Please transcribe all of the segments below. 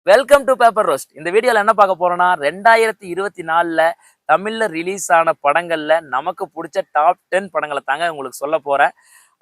Welcome to paper roast. இந்த வீடியோல என்ன பார்க்க போறோம்னா 2024ல தமிழ்ல ரிலீஸ் ஆன படங்கள்ல நமக்கு பிடிச்ச டாப் 10 படங்களை தாங்க உங்களுக்கு சொல்ல போறேன்.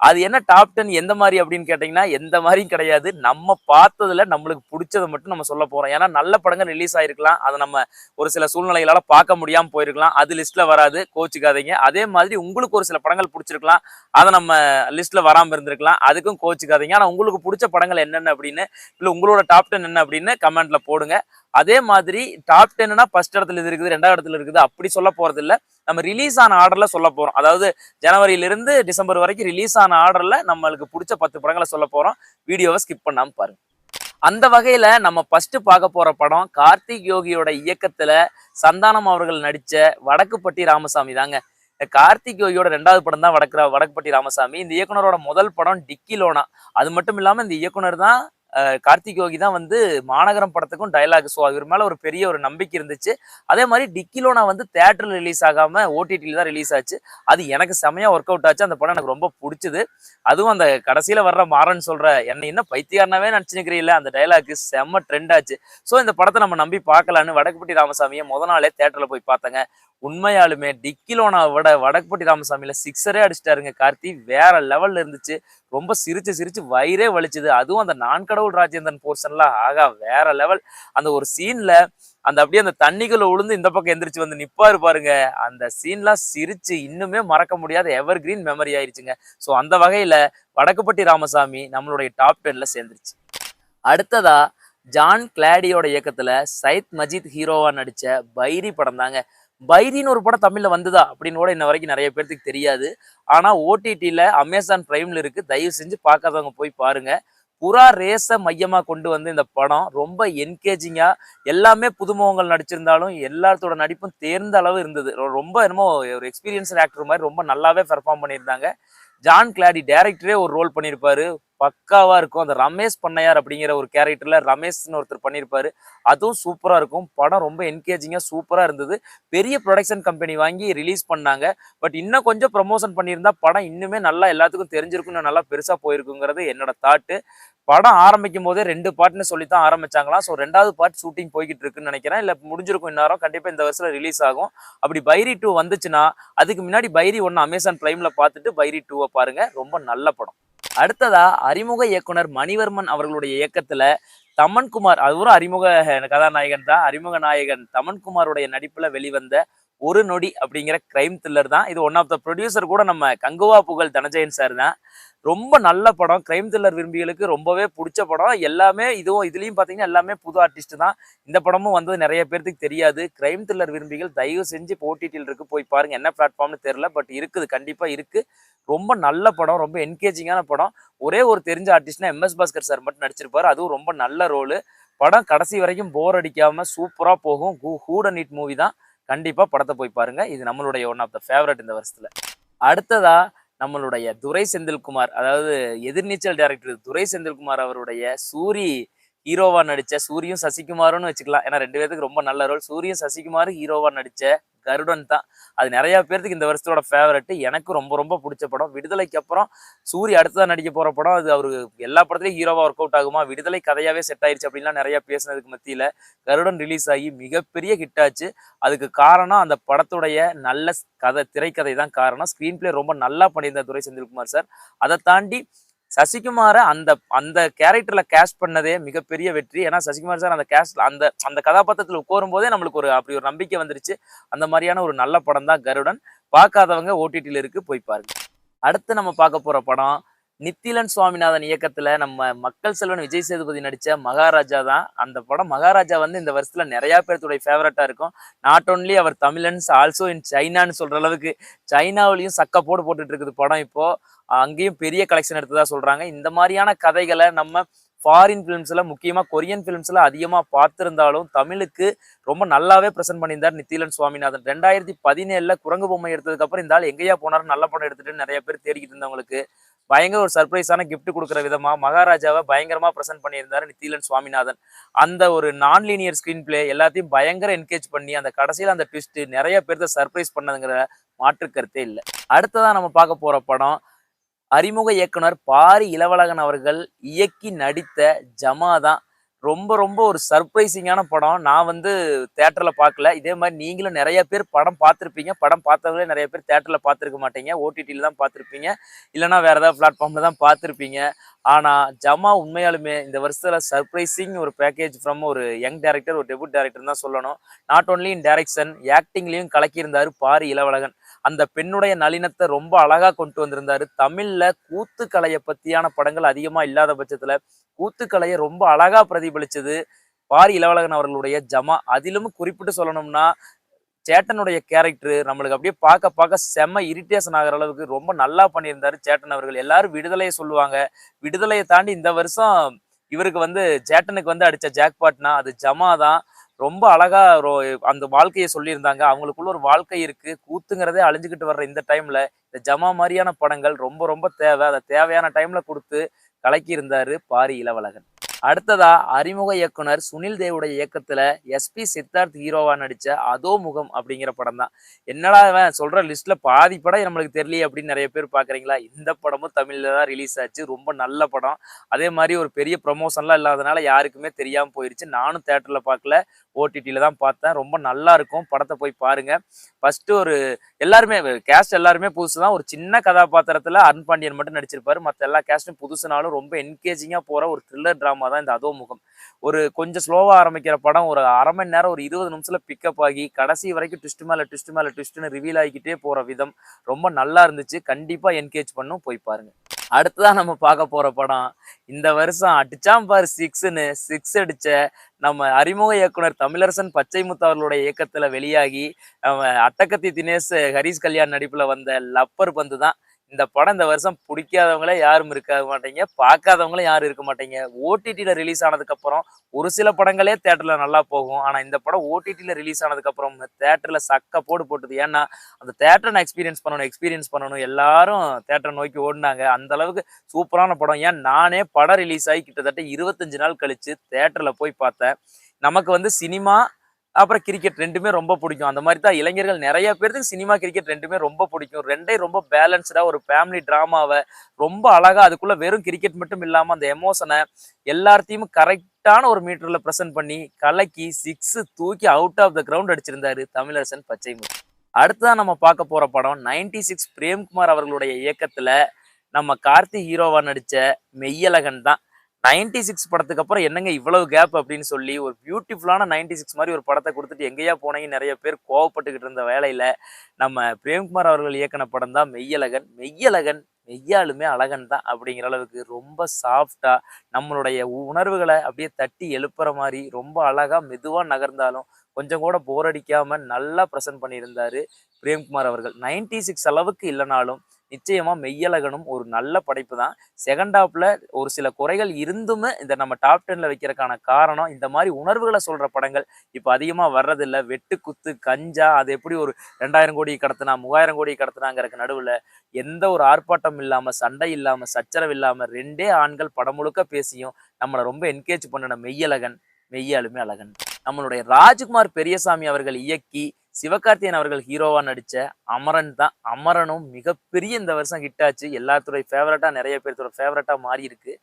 அது என்ன டாப் 10 எந்த மாதிரி அப்படின்னு கேட்டீங்கன்னா, எந்த மாதிரியும் கிடையாது. நம்ம பார்த்ததுல நம்மளுக்கு பிடிச்சத மட்டும் நம்ம சொல்ல போறோம். ஏன்னா நல்ல படங்கள் ரிலீஸ் ஆயிருக்கலாம். அதை நம்ம ஒரு சில சூழ்நிலைகளால பார்க்க முடியாம போயிருக்கலாம். அது லிஸ்ட்ல வராது, கோச்சுக்காதீங்க. அதே மாதிரி உங்களுக்கு ஒரு சில படங்கள் பிடிச்சிருக்கலாம். அதை நம்ம லிஸ்ட்ல வராம இருந்திருக்கலாம். அதுக்கும் கோச்சுக்காதீங்க. ஆனா உங்களுக்கு பிடிச்ச படங்கள் என்னென்ன அப்படின்னு, இல்ல உங்களோட டாப் 10 என்ன அப்படின்னு கமெண்ட்ல போடுங்க. அதே மாதிரி டாப் 10னா ஃபர்ஸ்ட் இடத்துல இது இருக்குது, 2வது இடத்துல இருக்குது அப்படி சொல்ல போறது இல்ல. நம்ம ரிலீஸ் ஆன ஆர்டர்ல சொல்ல போறோம். அதாவது ஜனவரியிலிருந்து டிசம்பர் வரைக்கும் ரிலீஸ் ஆன ஆர்டர்ல நம்மளுக்கு பிடிச்ச 10 படங்களை சொல்ல போறோம். வீடியோவை ஸ்கிப் பண்ணாம பாருங்க. அந்த வகையில நம்ம ஃபர்ஸ்ட் பார்க்க போற படம் கார்த்திக் யோகியோட இயக்கத்துல சந்தானம் அவர்கள் நடிச்ச வடக்குப்பட்டி ராமசாமி தாங்க. கார்த்திக் யோகியோட 2வது படம் தான் வடக்குப்பட்டி ராமசாமி. இந்த இயக்குனரோட முதல் படம் டிக்கி லோனா. அது மட்டும் இல்லாம இந்த இயக்குனர் தான் கார்த்திக் யோகி தான் வந்து மாநகரம் படத்துக்கும் டைலாக். ஸோ இவர் மேல ஒரு பெரிய ஒரு நம்பிக்கை இருந்துச்சு. அதே மாதிரி டிக்கிலோனா வந்து தியேட்டர்ல ரிலீஸ் ஆகாம ஓடிடில தான் ரிலீஸ் ஆச்சு. அது எனக்கு செமையா ஒர்க் அவுட் ஆச்சு. அந்த படம் எனக்கு ரொம்ப பிடிச்சது. அதுவும் அந்த கடைசியில வர்ற மாறன் சொல்ற என்னை இன்னும் பைத்தியாரனாவே நினைச்சுக்கிறீங்கள அந்த டைலாக் செம்ம ட்ரெண்ட் ஆச்சு. ஸோ இந்த படத்தை நம்ம நம்பி பார்க்கலான்னு வடக்குப்பட்டி ராமசாமியை முத நாளே தியேட்டர்ல போய் பார்த்தேங்க. உண்மையாலுமே டிக்கிலோனாவை விட வடக்குப்பட்டி ராமசாமியில சிக்ஸரே அடிச்சிட்டாருங்க கார்த்தி. வேற லெவல்ல இருந்துச்சு. ரொம்ப சிரிச்சு சிரிச்சு வயிறே வலிச்சுது. அதுவும் அந்த நான் கடவுள் ராஜேந்திரன் போர்ஷன்லாம் ஆகா வேற லெவல். அந்த ஒரு சீன்ல அந்த அப்படியே அந்த தண்ணிக்குள்ள உளுந்து இந்த பக்கம் எந்திரிச்சு வந்து நிப்பாரு பாருங்க. அந்த சீன்லாம் சிரிச்சு இன்னுமே மறக்க முடியாத எவர் கிரீன் மெமரி ஆயிடுச்சுங்க. ஸோ அந்த வகையில வடக்குப்பட்டி ராமசாமி நம்மளுடைய டாப் 10ல சேர்ந்துருச்சு. அடுத்ததா ஜான் கிளாடியோட இயக்கத்துல சைத் மஜித் ஹீரோவா நடிச்ச பைரி படம் தாங்க. பைரின்னு ஒரு படம் தமிழ்ல வந்துதா அப்படின்னு கூட இன்ன வரைக்கும் நிறைய பேருக்கு தெரியாது. ஆனா ஓடிடில அமேசான் பிரைம்ல இருக்கு. தயவு செஞ்சு பார்க்காதவங்க போய் பாருங்க. புறா ரேஸ மையமா கொண்டு வந்து இந்த படம் ரொம்ப என்கேஜிங்கா, எல்லாமே புதுமுகங்கள் நடிச்சிருந்தாலும் எல்லாத்தோட நடிப்பும் தேர்ந்த அளவு இருந்தது. ரொம்ப என்னமோ ஒரு எக்ஸ்பீரியன்ஸ்டு ஆக்டர் மாதிரி ரொம்ப நல்லாவே பெர்ஃபார்ம் பண்ணியிருந்தாங்க. ஜான் கிளாடி டைரக்டரே ஒரு ரோல் பண்ணியிருப்பாரு. பக்காவா இருக்கும். அந்த ரமேஷ் பண்ணையார் அப்படிங்கிற ஒரு கேரக்டர்ல ரமேஷ்னு ஒருத்தர் பண்ணியிருப்பாரு. அதுவும் சூப்பரா இருக்கும். படம் ரொம்ப என்கேஜிங்கா சூப்பரா இருந்தது. பெரிய ப்ரொடக்ஷன் கம்பெனி வாங்கி ரிலீஸ் பண்ணாங்க. பட் இன்னும் கொஞ்சம் ப்ரமோஷன் பண்ணியிருந்தா படம் இன்னுமே நல்லா எல்லாத்துக்கும் தெரிஞ்சிருக்கும், நல்லா பெருசா போயிருக்குங்கிறது என்னோட தாட்டு. படம் ஆரம்பிக்கும் போதே 2 பார்ட்னு சொல்லி தான் ஆரம்பிச்சாங்களாம். ஸோ 2வது பார்ட் ஷூட்டிங் போய்கிட்டு இருக்குன்னு நினைக்கிறேன். இல்ல முடிஞ்சிருக்கும் இந்நேரம். கண்டிப்பா இந்த வருஷத்துல ரிலீஸ் ஆகும். அப்படி பைரி 2 வந்துச்சுன்னா அதுக்கு முன்னாடி பைரி 1 அமேசான் பிரைம்ல பார்த்துட்டு பைரி 2 பாருங்க. ரொம்ப நல்ல படம். அடுத்ததா அறிமுக இயக்குனர் மணிவர்மன் அவர்களுடைய இயக்கத்துல தமன்குமார், அவரும் அறிமுக கதாநாயகன் தான். அறிமுக நாயகன் தமன்குமாருடைய நடிப்புல வெளிவந்த ஒரு நொடி அப்படிங்கிற கிரைம் த்ரில்லர் தான் இது. ஒன் ஆஃப் த ப்ரொடியூசர் கூட நம்ம கங்குவா புகழ் தனஜெயன் சார் தான். ரொம்ப நல்ல படம். கிரைம் த்ரில்லர் விரும்பிகளுக்கு ரொம்பவே பிடிச்ச படம். எல்லாமே இதுலயும் பாத்தீங்கன்னா எல்லாமே புது ஆர்டிஸ்ட் தான். இந்த படமும் வந்தது நிறைய பேருக்கு தெரியாது. கிரைம் த்ரில்லர் விரும்பிகள் தயவு செஞ்சு ஓடிடியில் இருக்கு, போய் பாருங்க. என்ன பிளாட்ஃபார்ம்னு தெரியல, பட் இருக்குது, கண்டிப்பா இருக்கு. ரொம்ப நல்ல படம், ரொம்ப என்கேஜிங்கான படம். ஒரே ஒரு தெரிஞ்ச ஆர்டிஸ்ட்னா எம்எஸ் பாஸ்கர் சார் மட்டும் நடிச்சிருப்பாரு. அதுவும் ரொம்ப நல்ல ரோலு. படம் கடைசி வரைக்கும் போர் அடிக்காம சூப்பரா போகும். ஹூட் அண்ட் நீட் மூவி தான். கண்டிப்பா படத்தை போய் பாருங்க. இது நம்மளுடைய ஒன் ஆஃப் த ஃபேவரட் இந்த வருஷத்துல. அடுத்ததா நம்மளுடைய துரை செந்தில்குமார், அதாவது எதிர்நீச்சல் டைரக்டர் துரை செந்தில்குமார் அவருடைய சூரி ஹீரோவா நடிச்ச, சூரியும் சசிகுமாருன்னு வச்சுக்கலாம். ஏன்னா 2 பேருக்கு ரொம்ப நல்ல ரோல். சூரியும் சசிகுமார் ஹீரோவா நடிச்ச கருடன் தான். அது நிறைய பேருக்கு இந்த வருஷத்தோட ஃபேவரட். எனக்கு ரொம்ப ரொம்ப பிடிச்ச படம். விடுதலைக்கு அப்புறம் சூரி அடுத்ததான் நடிக்க போற படம். அது அவரு எல்லா படத்துலயும் ஹீரோவா ஒர்க் அவுட் ஆகுமா, விடுதலை கதையாவே செட் ஆயிருச்சு அப்படின்லாம் நிறைய பேசுனதுக்கு மத்தியில கருடன் ரிலீஸ் ஆகி மிகப்பெரிய ஹிட் ஆச்சு. அதுக்கு காரணம் அந்த படத்துடைய நல்ல கதை, திரைக்கதை தான் காரணம். ஸ்கிரீன் பிளே ரொம்ப நல்லா பண்ணியிருந்தார் துரை செந்தில்குமார் சார். அதை தாண்டி சசிகுமார அந்த அந்த கேரக்டர்ல கேஸ்ட் பண்ணதே மிகப்பெரிய வெற்றி. ஏன்னா சசிகுமார் சார் அந்த கேஸ்ட் அந்த அந்த கதாபாத்திரத்தில் உட்காரும் போதே நம்மளுக்கு ஒரு அப்படி ஒரு நம்பிக்கை வந்துருச்சு. அந்த மாதிரியான ஒரு நல்ல படம் தான் கருடன். பார்க்காதவங்க ஓடிடியில் இருக்கு, போய் பாருங்க. அடுத்து நம்ம பார்க்க போற படம் நித்திலன் சுவாமிநாதன் இயக்கத்துல நம்ம மக்கள் செல்வன் விஜய் சேதுபதி நடிச்ச மகாராஜா தான். அந்த படம் மகாராஜா வந்து இந்த வருஷத்துல நிறைய பேர்த்துடைய ஃபேவரட்டா இருக்கும். நாட் ஓன்லி அவர் தமிழன்ஸ், ஆல்சோ இன் சைனான்னு சொல்ற அளவுக்கு சைனாவிலையும் சக்க போட்டுட்டு இருக்குது படம் இப்போ. அங்கேயும் பெரிய கலெக்ஷன் எடுத்ததா சொல்றாங்க. இந்த மாதிரியான கதைகளை நம்ம ஃபாரின் பிலிம்ஸ்ல, முக்கியமா கொரியன் பிலிம்ஸ்ல அதிகமா பார்த்திருந்தாலும் தமிழுக்கு ரொம்ப நல்லாவே பிரசன்ட் பண்ணியிருந்தார் நித்திலன் சுவாமிநாதன். 2017ல குரங்கு பொம்மை எடுத்ததுக்கு அப்புறம் இந்த ஆள் எங்கேயா போனாலும் நல்ல படம் எடுத்துட்டு நிறைய பேர் தேடிக்கிட்டு இருந்தவங்களுக்கு பயங்கர ஒரு சர்ப்ரைஸான கிஃப்ட் கொடுக்குற விதமா மகாராஜாவை பயங்கரமா பிரசன்ட் பண்ணியிருந்தாரு நித்திலன் சுவாமிநாதன். அந்த ஒரு நான் லீனியர் ஸ்கிரீன் பிளே எல்லாத்தையும் பயங்கர என்கேஜ் பண்ணி அந்த கடைசியில் அந்த ட்விஸ்ட் நிறைய பேர்த்த சர்ப்ரைஸ் பண்ணதுங்கிற மாற்று கருத்தே இல்லை. அடுத்ததான் நம்ம பார்க்க போற படம் அறிமுக இயக்குனர் பாரி இளவழகன் அவர்கள் இயக்கி நடித்த ஜமா தான். ரொம்ப ரொம்ப ஒரு சர்ப்ரைசிங்கான படம். நான் வந்து தியேட்டர்ல பார்க்கல. இதே மாரி நீங்களும் நெறைய பேர் படம் பார்த்திருப்பீங்க. படம் பார்த்தவங்களே நெறைய பேர் தியேட்டர்ல பார்த்திருக்க மாட்டீங்க. ஓடிடில தான் பார்த்திருப்பீங்க. இல்லன்னா வேற ஏதாவது பிளாட்ஃபார்ம்ல தான் பார்த்திருப்பீங்க. ஆனா, ஜமா உண்மையாலுமே இந்த வருஷத்துல சர்ப்ரைசிங் ஒரு பேக்கேஜ் ஃப்ரம் ஒரு யங் டைரக்டர், ஒரு டெபியூட் டைரக்டர்ன்னு தான் சொல்லணும். நாட் ஒன்லி இன் டைரக்ஷன், ஆக்டிங்லயும் கலக்கியிருந்தாரு பாரி இளவழகன். அந்த பெண்ணுடைய நளினத்த ரொம்ப அழகா கொண்டு வந்திருந்தாரு. தமிழ்ல கூத்துக்கலைய பத்தியான படங்கள் அதிகமா இல்லாத பட்சத்துல, கூத்துக்கலைய ரொம்ப அழகா பிரதிபலிச்சது பாரி இளவழகன் அவர்களுடைய ஜமா. அதிலும் குறிப்பிட்டு சொல்லணும்னா, சேட்டனுடைய கேரக்டர் நம்மளுக்கு அப்படியே பார்க்க பார்க்க செம்ம இரிட்டேஷன் ஆகுற அளவுக்கு ரொம்ப நல்லா பண்ணியிருந்தாரு சேட்டன் அவர்கள். எல்லாரும் விடுதலையை சொல்லுவாங்க. விடுதலையை தாண்டி இந்த வருஷம் இவருக்கு வந்து சேட்டனுக்கு வந்து அடிச்ச ஜாக்பாட்னா அது ஜமா தான். ரொம்ப அழகா அந்த வாழ்க்கையை சொல்லியிருந்தாங்க. அவங்களுக்குள்ள ஒரு வாழ்க்கை இருக்கு. கூத்துங்கிறதே அழிஞ்சுகிட்டு வர்ற இந்த டைம்ல இந்த ஜமா மாதிரியான படங்கள் ரொம்ப ரொம்ப தேவை. அதை தேவையான டைம்ல கொடுத்து கலக்கி இருந்தாரு பாரி இளவழகன். அடுத்ததா அறிமுக இயக்குனர் சுனில் தேவுடைய இயக்கத்துல எஸ்பி சித்தார்த் ஹீரோவா நடிச்ச அதோ முகம் அப்படிங்கிற படம் தான். என்னடா இவன் சொல்ற லிஸ்ட்ல பாதி படம் நம்மளுக்கு தெரியலையே அப்படின்னு நிறைய பேர் பாக்குறீங்களா? இந்த படமும் தமிழ்ல தான் ரிலீஸ் ஆச்சு. ரொம்ப நல்ல படம். அதே மாதிரி ஒரு பெரிய ப்ரொமோஷன்லாம் இல்லாதனால யாருக்குமே தெரியாம போயிருச்சு. நானும் தியேட்டர்ல பார்க்கல, ஓடிடில தான் பார்த்தேன். ரொம்ப நல்லா இருக்கும். படத்தை போய் பாருங்க. ஃபர்ஸ்ட் ஒரு எல்லாருமே கேஸ்ட் எல்லாருமே புதுசு தான். ஒரு சின்ன கதாபாத்திரத்துல அருண் பாண்டியன் மட்டும் நடிச்சிருப்பாரு. மத்த எல்லா கேஸ்டும் புதுசுனாலும் ரொம்ப என்கேஜிங்கா போற ஒரு த்ரில்லர் டிராமா தான் இந்த அதோ முகம். ஒரு கொஞ்சம் ஸ்லோவா ஆரம்பிக்கிற படம் ஒரு 1/2 மணி நேரம் ஒரு 20 நிமிஷத்துல பிக்கப் ஆகி கடைசி வரைக்கும் ட்விஸ்ட் மேல ட்விஸ்ட் மேல ட்விஸ்ட்னு ரிவீல் ஆகிக்கிட்டே போற விதம் ரொம்ப நல்லா இருந்துச்சு. கண்டிப்பா என்கேஜ் பண்ணும், போய் பாருங்க. அடுத்ததான் நம்ம பார்க்க போற படம் இந்த வருஷம் அடிச்சாம் பாரு சிக்ஸ்ன்னு சிக்ஸ் அடிச்ச நம்ம அறிமுக இயக்குனர் தமிழரசன் பச்சைமுத்து அவர்களுடைய இயக்கத்துல வெளியாகி அட்டகத்தி தினேஷ் ஹரிஷ் கல்யாண் நடிப்புல வந்த லப்பர் பந்து தான். இந்த படம் இந்த வருஷம் பிடிக்காதவங்களே யாரும் இருக்க மாட்டீங்க, பார்க்காதவங்களும் யாரும் இருக்க மாட்டீங்க. ஓடிடில ரிலீஸ் ஆனதுக்கு அப்புறம் ஒரு சில படங்களே தியேட்டர்ல நல்லா போகும். ஆனா இந்த படம் ஓடிடில ரிலீஸ் ஆனதுக்கு அப்புறம் தியேட்டர்ல சக்க போடு போட்டது. ஏன்னா அந்த தியேட்டரை நான் எக்ஸ்பீரியன்ஸ் பண்ணணும் எல்லாரும் தியேட்டரை நோக்கி ஓடினாங்க. அந்த அளவுக்கு சூப்பரான படம். ஏன் நானே படம் ரிலீஸ் ஆகி கிட்டத்தட்ட 25 நாள் கழிச்சு தியேட்டர்ல போய் பார்த்தேன். நமக்கு வந்து சினிமா அப்புறம் கிரிக்கெட் 2மே ரொம்ப பிடிக்கும். அந்த மாதிரி தான் இளைஞர்கள் நெறைய பேருக்கு சினிமா, கிரிக்கெட் 2மே ரொம்ப பிடிக்கும். 2யும் ரொம்ப பேலன்ஸ்டா ஒரு ஃபேமிலி டிராமாவ ரொம்ப அழகா அதுக்குள்ள வெறும் கிரிக்கெட் மட்டும் இல்லாம அந்த எமோஷன எல்லாத்தையும் கரெக்ட்டான ஒரு மீட்டர்ல பிரசன்ட் பண்ணி கலக்கி 6 தூக்கி அவுட் ஆஃப் த கிரவுண்ட் அடிச்சிருந்தாரு தமிழரசன் பச்சைமுத்து. அடுத்ததா நம்ம பார்க்க போற படம் 96 பிரேம்குமார் அவர்களுடைய இயக்கத்துல நம்ம கார்த்தி ஹீரோவா நடிச்ச மெய்யழகன் தான். 96 படத்துக்கு அப்புறம் என்னங்க இவ்வளவு கேப் அப்படின்னு சொல்லி ஒரு பியூட்டிஃபுல்லான 96 மாதிரி ஒரு படத்தை கொடுத்துட்டு எங்கேயா போனீங்க நிறைய பேர் கோவப்பட்டுக்கிட்டு இருந்த வேலையில நம்ம பிரேம்குமார் அவர்கள் இயக்கின படம் தான் மெய்யழகன். மெய்யழகன் மெய்யாலுமே அழகன் தான் அப்படிங்கிற அளவுக்கு ரொம்ப சாஃப்டா நம்மளுடைய உணர்வுகளை அப்படியே தட்டி எழுப்புற மாதிரி ரொம்ப அழகா மெதுவா நகர்ந்தாலும் கொஞ்சம் கூட போர் அடிக்காம நல்லா ப்ரெசென்ட் பண்ணியிருந்தாரு பிரேம்குமார் அவர்கள். 96 அளவுக்கு இல்லைனாலும் நிச்சயமா மெய்யழகனும் ஒரு நல்ல படைப்பு தான். செகண்ட் ஹாப்ல ஒரு சில குறைகள் இருந்துமே இந்த நம்ம டாப் 10ல வைக்கிறதுக்கான காரணம் இந்த மாதிரி உணர்வுகளை சொல்ற படங்கள் இப்ப அதிகமா வர்றதில்ல. வெட்டு குத்து கஞ்சா அது எப்படி ஒரு 2000 கோடி கடத்தினா 3000 கோடி கடத்தினாங்கிறதுக்கு நடுவுல எந்த ஒரு ஆர்ப்பாட்டம் இல்லாம சண்டை இல்லாம சச்சரவு இல்லாம 2 ஆண்கள் படம் முழுக்க பேசியும் நம்மளை ரொம்ப என்கேஜ் பண்ணின மெய்யழகன் மெய்யாலுமே அழகன். நம்மளுடைய ராஜ்குமார் பெரியசாமி அவர்கள் இயக்கி சிவகார்த்தியன் அவர்கள் ஹீரோவா நடிச்ச அமரன் தான். அமரனும் மிகப்பெரிய இந்த வருஷம் ஹிட் ஆச்சு. எல்லாத்துடைய ஃபேவரட்டா நிறைய பேர்த்தோட ஃபேவரட்டா மாறி இருக்கு.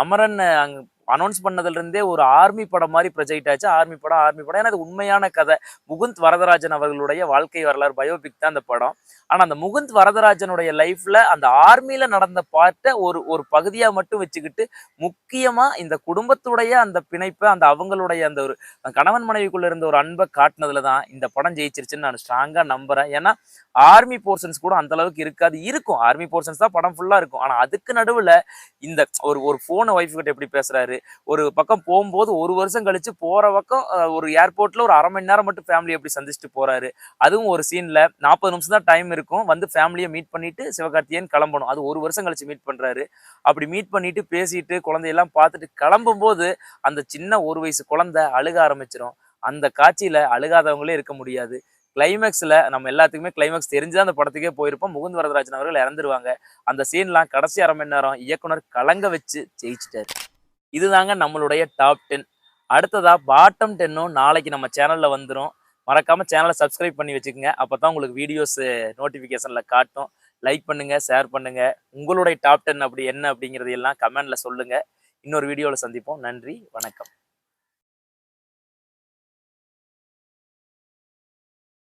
அமரன் அங்க அனௌன்ஸ் பண்ணதுல இருந்தே ஒரு ஆர்மி படம் மாதிரி ப்ரொஜெக்ட் ஆச்சு. ஆர்மி படம் ஏன்னா அது உண்மையான கதை. முகுந்த் வரதராஜன் அவர்களுடைய வாழ்க்கை வரலாறு பயோபிக் தான் அந்த படம். ஆனா அந்த முகுந்த் வரதராஜனுடைய லைஃப்ல அந்த ஆர்மியில நடந்த பார்ட்டை ஒரு ஒரு பகுதியா மட்டும் வச்சுக்கிட்டு முக்கியமா இந்த குடும்பத்துடைய அந்த பிணைப்பை அந்த அவங்களுடைய அந்த ஒரு கணவன் மனைவிக்குள்ள இருந்த ஒரு அன்பை காட்டினதுல தான் இந்த படம் ஜெயிச்சிருச்சுன்னு நான் ஸ்ட்ராங்கா நம்புறேன். ஏன்னா ஆர்மி போர்ஷன்ஸ் கூட அந்த அளவுக்கு இருக்காது. இருக்கும் ஆர்மி போர்ஷன்ஸ் தான் படம் ஃபுல்லா இருக்கும். ஆனா அதுக்கு நடுவுல இந்த ஒரு ஒரு போனை ஒய்ஃப் கிட்ட எப்படி பேசுறாரு, ஒரு பக்கம் போகும்போது ஒரு வருஷம் கழிச்சு போற பக்கம் ஒரு ஏர்போர்ட்ல ஒரு 1/2 மணி நேரம் மட்டும் ஃபேமிலி எப்படி சந்திச்சுட்டு போறாரு. அதுவும் ஒரு சீன்ல 40 நிமிஷம் தான் டைம் இருக்கும். வந்து ஃபேமிலியை மீட் பண்ணிட்டு சிவகார்த்தியன் கிளம்பணும். அது ஒரு வருஷம் கழிச்சு மீட் பண்றாரு. அப்படி மீட் பண்ணிட்டு பேசிட்டு குழந்தையெல்லாம் பார்த்துட்டு கிளம்பும்போது அந்த சின்ன ஒரு வயசு குழந்தை அழுக ஆரம்பிச்சிடும். அந்த காட்சியில அழுகாதவங்களே இருக்க முடியாது. கிளைமேக்ஸ்ல நம்ம எல்லாத்துக்குமே கிளைமேக்ஸ் தெரிஞ்சுதான் அந்த படத்துக்கே போயிருப்போம். முகுந்த் வரதராஜன் அவர்கள் இறந்துருவாங்க. அந்த சீன்லாம் கடைசி 1/2 மணி நேரம் இயக்குனர் கலங்க வச்சு ஜெயிச்சிட்டாரு. இதுதாங்க நம்மளுடைய டாப் 10. அடுத்ததா பாட்டம் 10ம் நாளைக்கு நம்ம சேனல்ல வந்துடும். மறக்காம சேனலை சப்ஸ்கிரைப் பண்ணி வச்சுக்கோங்க. அப்பதான் உங்களுக்கு வீடியோஸ் நோட்டிபிகேஷன்ல காட்டும். லைக் பண்ணுங்க, ஷேர் பண்ணுங்க. உங்களுடைய டாப் 10 அப்படி என்ன அப்படிங்கிறது எல்லாம் கமெண்ட்ல சொல்லுங்க. இன்னொரு வீடியோல சந்திப்போம். நன்றி, வணக்கம்.